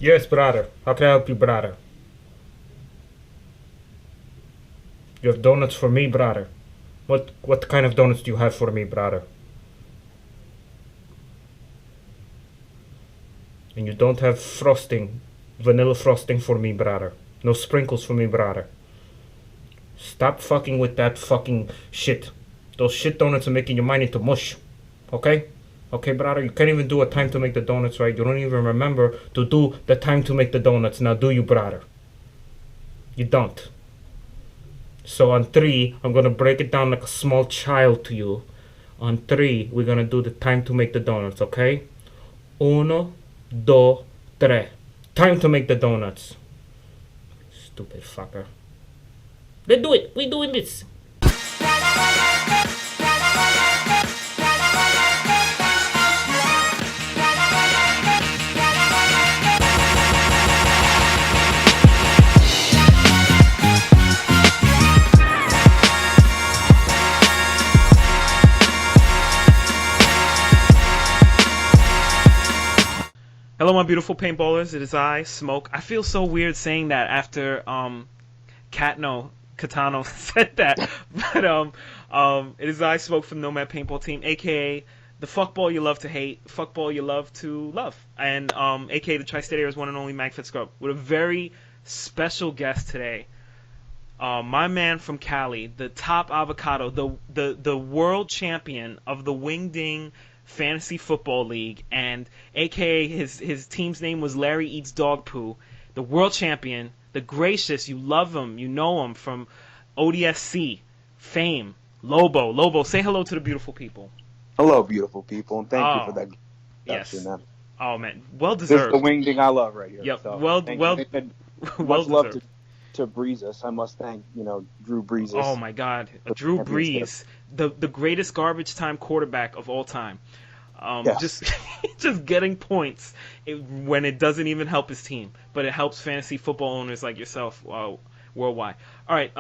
Yes, brother. How can I help you, brother? You have donuts for me, brother. What kind of donuts do you have for me, brother? And you don't have frosting, vanilla frosting for me, brother. No sprinkles for me, brother. Stop fucking with that fucking shit. Those shit donuts are making your mind into mush. Okay? Okay, brother, you can't even do a time to make the donuts right. You don't even remember to do the time to make the donuts. Now do you, brother? You don't. So on 3, I'm gonna break it down like a small child to you. On 3, we're gonna do the time to make the donuts, okay? Uno, dos, tres. Time to make the donuts. Stupid fucker. Let's do it. We're doing this. Hello, my beautiful paintballers. It is I, Smoke. I feel so weird saying that after Katano said that, but it is I, Smoke from Nomad Paintball Team, aka the fuckball you love to hate, fuckball you love to love, and aka the Tri-State Area's one and only Magfed Scrub, with a very special guest today. My man from Cali, the top avocado, the world champion of the Wingding Fantasy Football League, and aka his team's name was Larry Eats Dog Poo, the world champion, the gracious, you love him, you know him from ODSC fame, Lobo. Lobo, say hello to the beautiful people. Hello, beautiful people, and thank you for that. Yes. Man. Oh man, well deserved. This is the wingding I love right here. Yep. So well love to Breezes. I must thank Drew Breezes. Oh my God, Drew Brees, the greatest garbage time quarterback of all time. Just getting points when it doesn't even help his team, but it helps fantasy football owners like yourself worldwide. All right,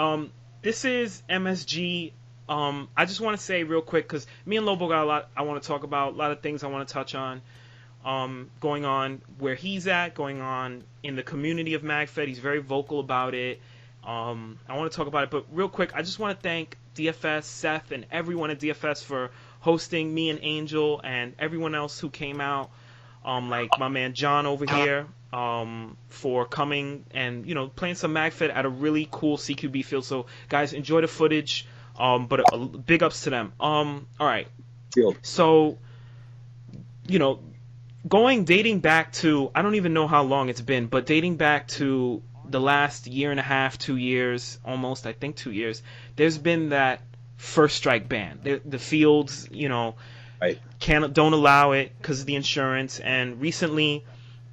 this is MSG. I just want to say real quick, because me and Lobo got a lot I want to talk about, a lot of things I want to touch on, going on where he's at, going on in the community of Magfed. He's very vocal about it. I want to talk about it, but real quick, I just want to thank DFS, Seth, and everyone at DFS for hosting me and Angel and everyone else who came out, like my man John over here, for coming and playing some Magfed at a really cool CQB field. So guys, enjoy the footage, but big ups to them. All right, so dating back to, I don't even know how long it's been, but dating back to the last year and a half, 2 years, almost, I think 2 years, there's been that first strike ban. The fields, right, don't allow it because of the insurance. And recently,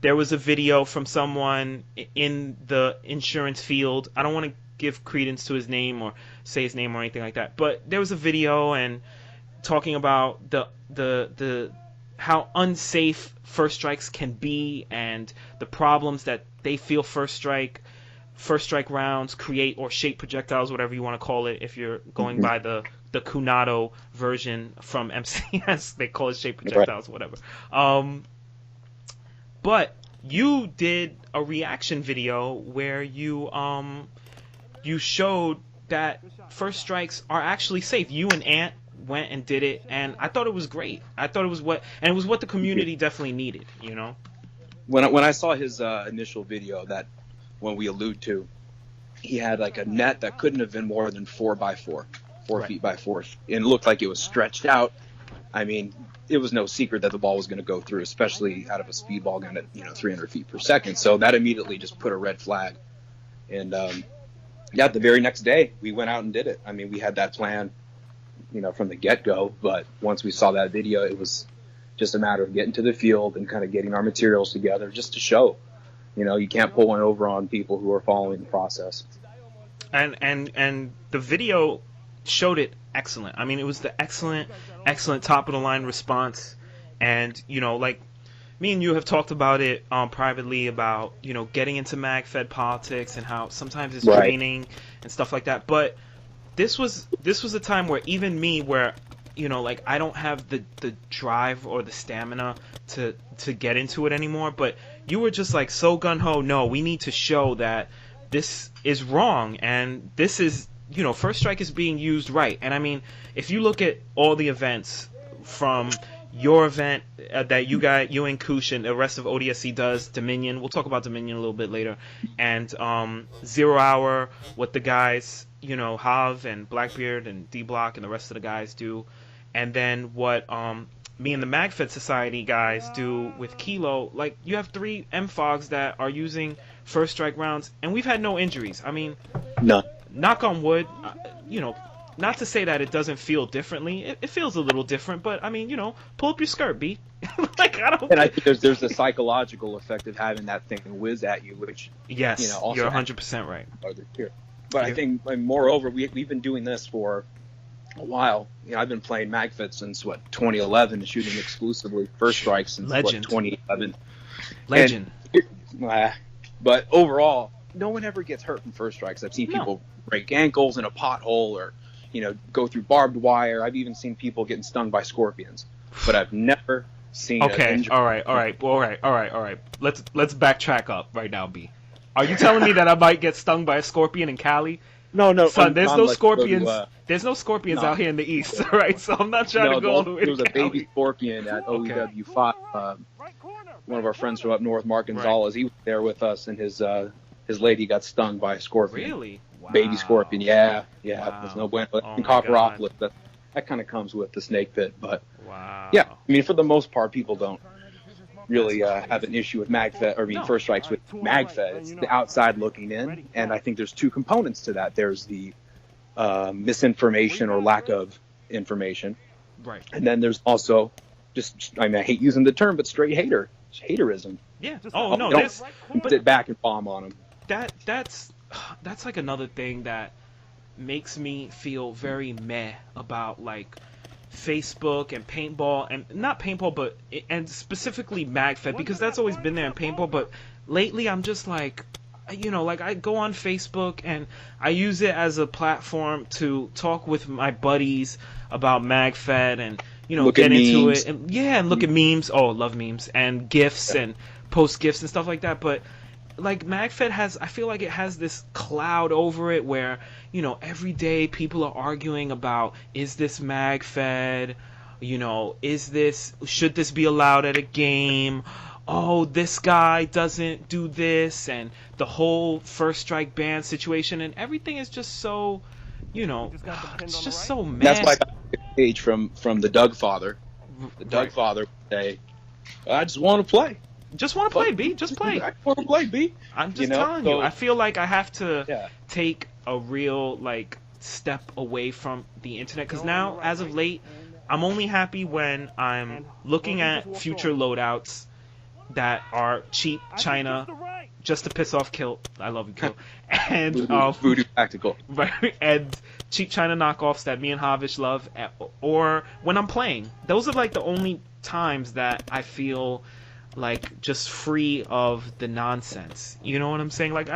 there was a video from someone in the insurance field. I don't want to give credence to his name or say his name or anything like that, but there was a video and talking about the how unsafe first strikes can be and the problems that they feel first strike rounds create, or shape projectiles, whatever you want to call it, if you're going by the Kunado version from MCS. They call it shape projectiles, right, whatever. But you did a reaction video where you showed that first strikes are actually safe. You and Ant went and did it, and I thought it was great. I thought it was what the community definitely needed. When I saw his initial video, that when we allude to, he had like a net that couldn't have been more than 4 by 4 right, feet by 4, and it looked like it was stretched out. I mean, it was no secret that the ball was going to go through, especially out of a speedball gun at 300 feet per second. So that immediately just put a red flag. And the very next day we went out and did it. I mean, we had that plan, from the get-go, but once we saw that video, it was just a matter of getting to the field and kind of getting our materials together just to show. You can't pull one over on people who are following the process. And the video showed it excellent. I mean, it was the excellent top of the line response. And like me and you have talked about it privately about getting into Magfed politics and how sometimes it's right, draining and stuff like that. But this was a time where even me, where you know, like I don't have the drive or the stamina to get into it anymore. But you were just like so gung-ho, no, we need to show that this is wrong, and this is, you know, First Strike is being used right. And I mean, if you look at all the events from your event that you and Kush and the rest of ODSC does, Dominion, we'll talk about Dominion a little bit later, and 0 Hour, what the guys, you know, Hav and Blackbeard and D-Block and the rest of the guys do, and then what me and the Magfed Society guys do with Kilo. Like, you have 3 MFOGs that are using First Strike rounds, and we've had no injuries. I mean, none. Knock on wood, you know, not to say that it doesn't feel differently. It feels a little different, but I mean, you know, pull up your skirt, B. Like, I don't. And I think there's a psychological effect of having that thing whiz at you, which, yes, you know, also you're 100% right. But I think, moreover, we've been doing this for a while. You know, I've been playing Magfed since 2011, and shooting exclusively First Strike since 2011. Legend. But overall, no one ever gets hurt from First Strikes. I've seen people break ankles in a pothole, or, you know, go through barbed wire. I've even seen people getting stung by scorpions, but I've never seen. Okay, all right. Let's backtrack up right now, B. Are you telling me that I might get stung by a scorpion in Cali? No, son. There's no scorpions. There's no scorpions out here in the east, all right? So I'm not trying to go all the way to Cali. There was a baby scorpion at OEW5. One of our friends from up north, Mark Gonzalez, he was there with us, and his lady got stung by a scorpion. Really? Wow. Baby scorpion, yeah. Wow. There's no bueno. In Copperopolis, that kind of comes with the snake pit. But wow. Yeah, I mean, for the most part, people don't really have an issue with Magfed, or First Strikes with Magfed. It's the outside looking in, and I think there's 2 components to that. There's the misinformation or lack of information, right? And then there's also just, I mean, I hate using the term, but straight haterism. Yeah. Oh no, don't sit back and bomb on them. That's like another thing that makes me feel very meh about, like, Facebook and paintball, and not paintball, but and specifically Magfed, because that's always been there in paintball. But lately, I'm just like, you know, like I go on Facebook and I use it as a platform to talk with my buddies about Magfed, and, you know, get into it, and look at memes. Oh, love memes and GIFs and post GIFs and stuff like that. But like, Magfed I feel like it has this cloud over it where, you know, every day people are arguing about, is this Magfed? You know, should this be allowed at a game? Oh, this guy doesn't do this, and the whole First Strike ban situation, and everything is just so, you know, it's just so mad. That's why I got a page from the Doug Father. The Doug Father would say, I just want to play. Just want to play, B. Just play. I want to play, B. I'm just telling you. I feel like I have to take a real, like, step away from the internet, because now, as of late, I'm only happy when I'm looking at future loadouts that are cheap China, just to piss off Kilt. I love you, Kilt. And Voodoo Tactical. Right, and cheap China knockoffs that me and Havish love, or when I'm playing. Those are, like, the only times that I feel like just free of the nonsense. You know what I'm saying? Like,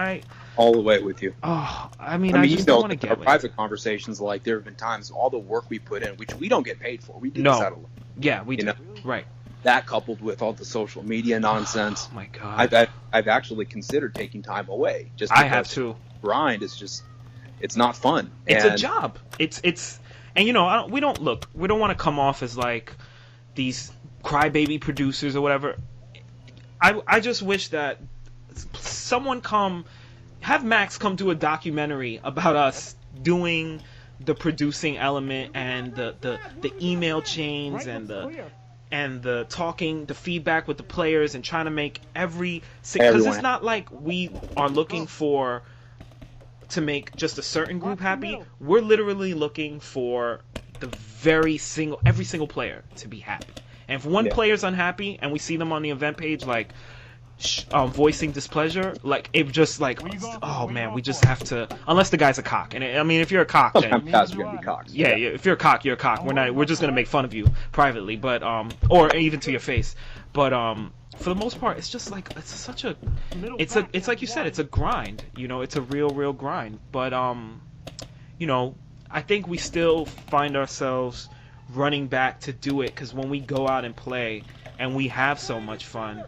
all the way with you. Oh, I mean, I just don't want to get our private conversations, like, there have been times, all the work we put in, which we don't get paid for. We do this out of love. Yeah, we do. Know? Right. That coupled with all the social media nonsense. Oh my god. I've actually considered taking time away. Just I have to. Grind is just, it's not fun. It's a job. It's and, you know, we don't want to come off as like these crybaby producers or whatever. I just wish that someone have Max come do a documentary about us doing the producing element and the email chains and the talking, the feedback with the players, and trying to make because it's not like we are looking to make just a certain group happy. We're literally looking for every single player to be happy. And if one player's unhappy and we see them on the event page, like, voicing displeasure, like, it just, like, oh man, we just have to, unless the guy's a cock. And I mean, if you're a cock, then guys are gonna be cocks. Yeah, if you're a cock, you're a cock. We're just gonna make fun of you privately, but or even to your face. But for the most part, it's just like, it's like you said, it's a grind. You know, it's a real grind. But you know, I think we still find ourselves running back to do it, because when we go out and play and we have so much fun,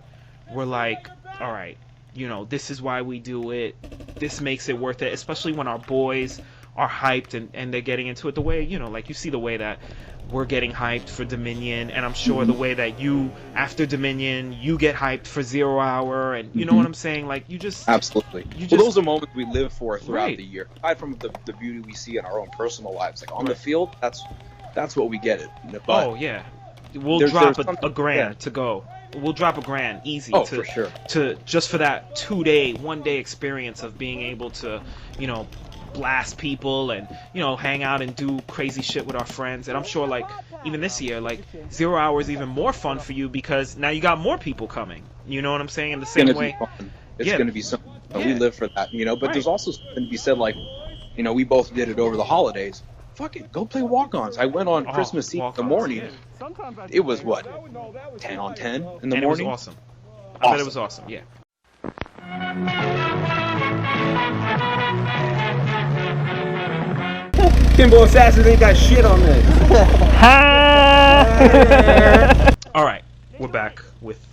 we're like, all right, you know, this is why we do it. This makes it worth it, especially when our boys are hyped and they're getting into it the way, you know, like you see the way that we're getting hyped for Dominion, and I'm sure the way that you, after Dominion, you get hyped for 0 Hour, and you know what I'm saying? Like, you just... Absolutely. Well, those are moments we live for throughout the year. Aside from the beauty we see in our own personal lives. Like, on the field, that's what we get it. But oh, yeah. We'll drop a grand to go. We'll drop a grand easy for sure. to just for that 1 day experience of being able to, you know, blast people and, you know, hang out and do crazy shit with our friends. And I'm sure, like, even this year, like, 0 Hour is even more fun for you because now you got more people coming. You know what I'm saying? In the same way. It's going to be something. We live for that, you know. But there's also something to be said, like, you know, we both did it over the holidays. Fuck it, go play walk-ons. I went on Christmas Eve in the morning. Yeah. It was, what, 10 on 10 in the morning? It was awesome. I bet it was awesome, yeah. Pinball Assassins ain't got shit on this. All right, we're back with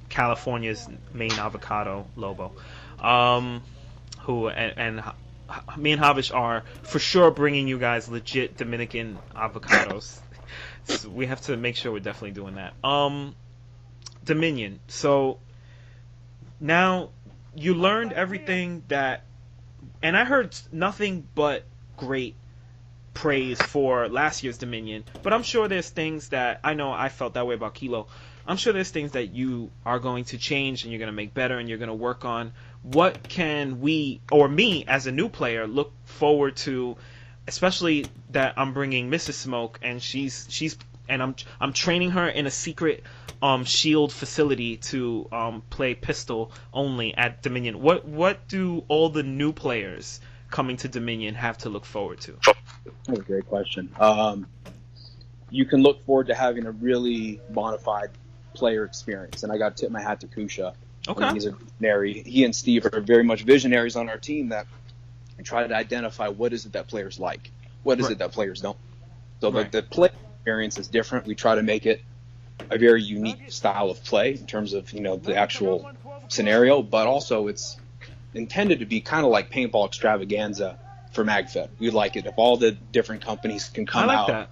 California's main avocado, Lobo, who and me and Havish are for sure bringing you guys legit Dominican avocados. So we have to make sure we're definitely doing that. Dominion. So now you learned everything that, and I heard nothing but great praise for last year's Dominion, but I'm sure there's things that, I know I felt that way about Kilo. I'm sure there's things that you are going to change and you're going to make better and you're going to work on. What can we, or me as a new player, look forward to, especially that I'm bringing Mrs. Smoke, and she's and I'm training her in a secret shield facility to play pistol only at Dominion. What do all the new players coming to Dominion have to look forward to? That's a great question. You can look forward to having a really bona fide player experience, and I got to tip my hat to Kusha. Okay. He's a visionary. He and Steve are very much visionaries on our team that try to identify what is it that players like, what is it that players don't. So the play experience is different. We try to make it a very unique style of play in terms of, you know, the actual scenario, but also it's intended to be kind of like paintball extravaganza for Magfed. We like it if all the different companies can come out,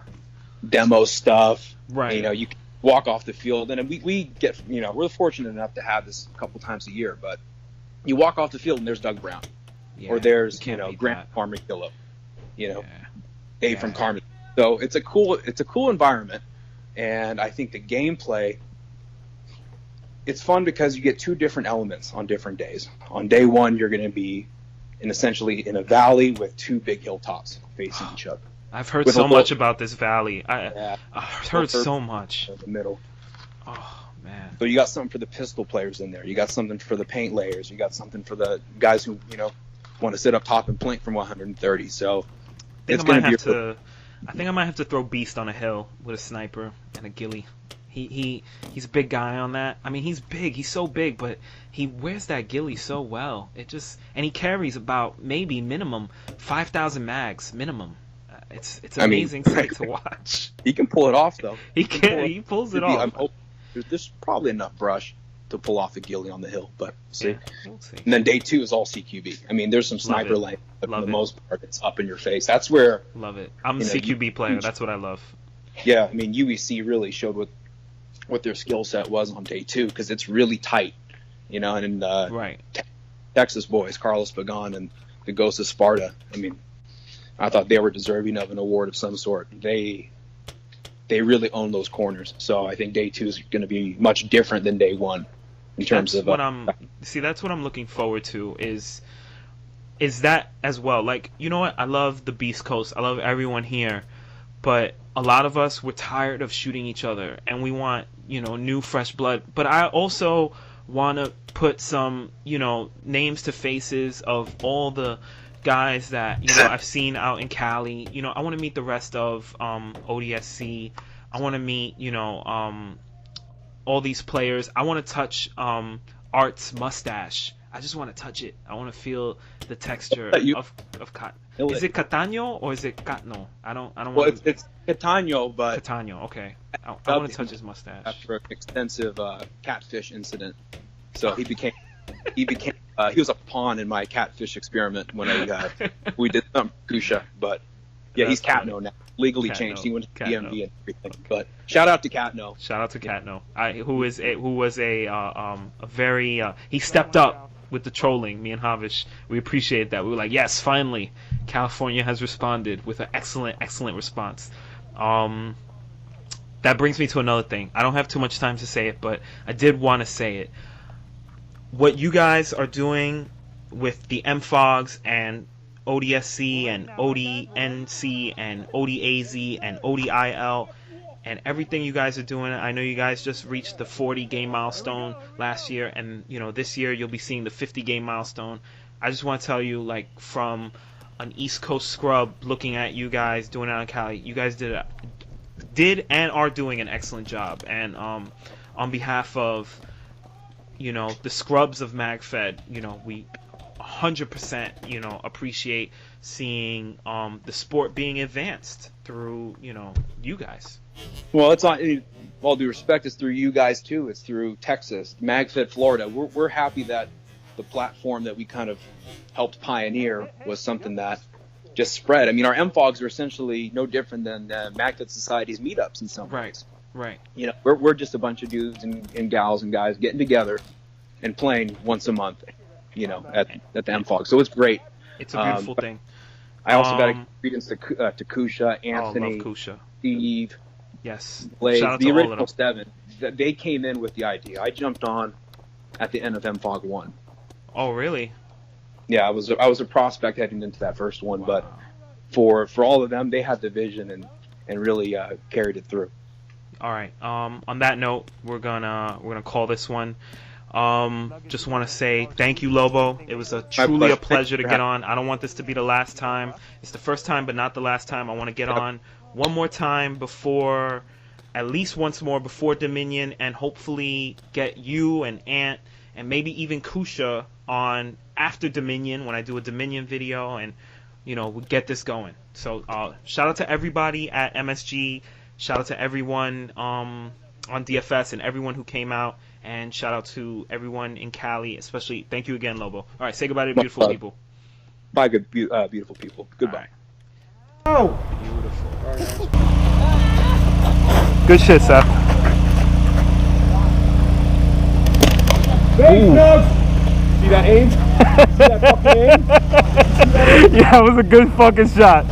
demo stuff. Right. You know, you can walk off the field, and we get, you know, we're fortunate enough to have this a couple times a year, but you walk off the field and there's Doug Brown, or there's, you know, Grant Armadillo, you know, Dave from Carmen. So it's a cool environment, and I think the gameplay, it's fun because you get two different elements on different days. On day one, you're going to be essentially in a valley with two big hilltops facing each other. I've heard so much about this valley. I've heard so much. In the middle. Oh, man. So you got something for the pistol players in there. You got something for the paint layers. You got something for the guys who, you know, want to sit up top and plink from 130. So it's going to be I think I might have to throw Beast on a hill with a sniper and a ghillie. He's a big guy on that. I mean, he's big. He's so big, but he wears that ghillie so well. And he carries about maybe minimum 5,000 mags minimum. It's an amazing sight to watch. He can pull it off, though. He pulls it off. There's probably enough brush to pull off a ghillie on the hill, but we'll see. Yeah, we'll see. And then day two is all CQB. I mean, there's some sniper light, but for the most part, it's up in your face. That's where... Love it. I'm a CQB player. That's what I love. Yeah, I mean, UEC really showed what their skill set was on day two, because it's really tight, you know, and Texas boys, Carlos Pagan and the Ghost of Sparta, I mean, I thought they were deserving of an award of some sort. They really own those corners. So I think day two is going to be much different than day one in terms of. That's what I'm looking forward to is that as well. Like, you know what? I love the Beast Coast. I love everyone here, but a lot of us, we're tired of shooting each other, and we want, you know, new fresh blood. But I also want to put some, you know, names to faces of all the guys that, you know, I've seen out in Cali. You know, I want to meet the rest of ODSC. I want to meet, you know, all these players. I want to touch Art's mustache. I just want to touch it. I want to feel the texture of cotton. Is it Catano or is it Catno? I don't Well, want. it's Catano, but Catano. Okay. I want to touch his mustache. After an extensive catfish incident, so he was a pawn in my catfish experiment when we did some Kusha, but yeah, he's Catno now, legally changed. He went to DMV and everything. But shout out to Catno. Shout out to Catno, who was a very he stepped up with the trolling. Me and Havish, we appreciate that. We were like, yes, finally, California has responded with an excellent response. That brings me to another thing. I don't have too much time to say it, but I did want to say it. What you guys are doing with the MFOGs and ODSC and ODNC and ODAZ and ODIL and everything you guys are doing. I know you guys just reached the 40 game milestone last year, and this year you'll be seeing the 50 game milestone. I just want to tell you, like, from an East Coast scrub looking at you guys doing it on Cali, you guys did and are doing an excellent job. And on behalf of the scrubs of Magfed, we 100% appreciate seeing the sport being advanced through you guys. Well, it's not all due respect, it's through you guys too. It's through Texas, Magfed, Florida. We're happy that the platform that we kind of helped pioneer was something that just spread. I mean, our MFOGs are essentially no different than Magfed Society's meetups in some ways. Right. We're just a bunch of dudes and gals and guys getting together and playing once a month, at the MFOG. So it's great. It's a beautiful thing. I also got to credence to Kusha, Anthony, love Kusha. Steve, yes, Blaze, shout out the to original all of them. 7. They came in with the idea. I jumped on at the end of MFOG 1. Oh, really? Yeah, I was a prospect heading into that first one, but for all of them, they had the vision and really carried it through. All right. On that note, we're gonna call this one. Just want to say thank you, Lobo. It was truly a pleasure to get on. I don't want this to be the last time. It's the first time, but not the last time. I want to get on one more time at least once more before Dominion, and hopefully get you and Ant and maybe even Kusha on after Dominion when I do a Dominion video, and we get this going. So shout out to everybody at MSG. Shout out to everyone on DFS and everyone who came out. And shout out to everyone in Cali, especially. Thank you again, Lobo. All right, say goodbye to beautiful people. Bye, beautiful people. Goodbye. Oh, beautiful. Good shit, Seth. See that aim? See that fucking aim? Yeah, it was a good fucking shot.